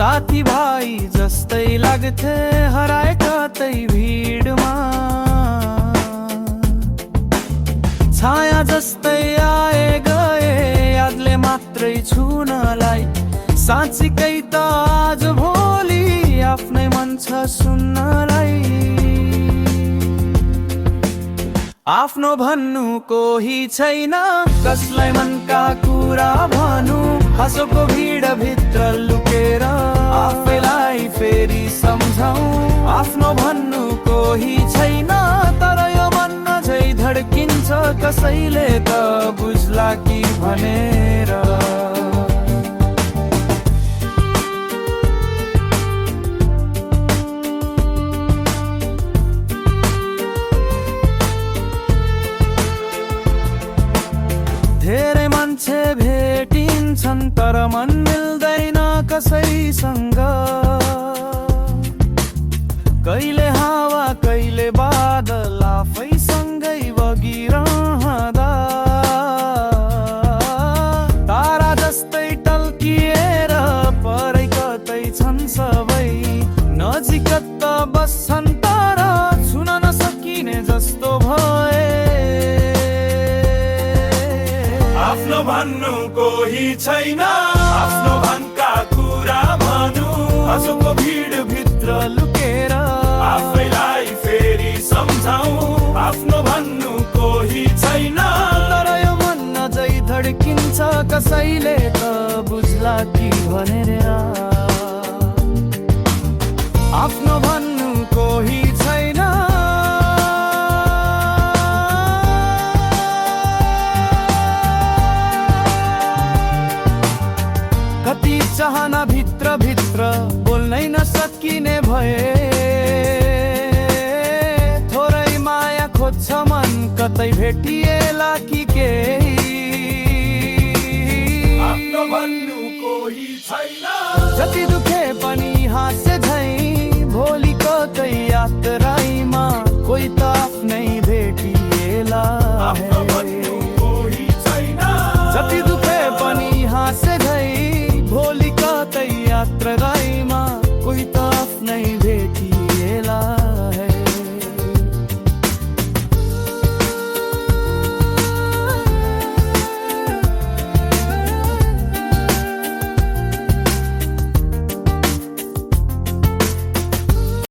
साथी भाइ जस्तै लाग्थे हराए कतै भिडमा, छाया जस्तै आए गए यादले मात्रै छुनलाई। साँच्चीकै त आज भोलि आफ्नै मन छ सुन्नलाई। आफ्नो भन्नु कोही छैन, कसलाई मनका कुरा भनु, हाँसोको भिड भित्र लुकेर आफैलाई फेरि सम्झाऊ। आफ्नो भन्नु कोही छैन, तर यो मन अझै धड्किन्छ, कसैले त बुझ्ला कि भनेर। धेरै मान्छे भेटिन्छन् तर मन मिल्दैन कसैसँग, कहिले हावा कहिले बादल आफैसँगै बगिरहँदा, तारा जस्तै टल्किएर परै कतै छन् सबै, नजिक त बस्छन् तर छुन नसकिने जस्तो भए। आफ्नो भन्नु कोही छैन, आफ्नो भनका कुरा भनु, हाँसोको भिड भित्र लुकेर आफैलाई फेरि सम्झाऊ। आफ्नो भन्नु कोही छैन, तर यो मन अझै धड्किन्छ, कसैले त बुझ्ला कि भनेर। आफ्नो भन्नु कोही छैन, कति चाहना भित्र भित्र बोल्नै नसकिने भए, थोरै माया खोज्छ मन कतै भेटिएला कि केही। आफ्नो भन्नु कोही छैन, जति दुखे पनि हाँस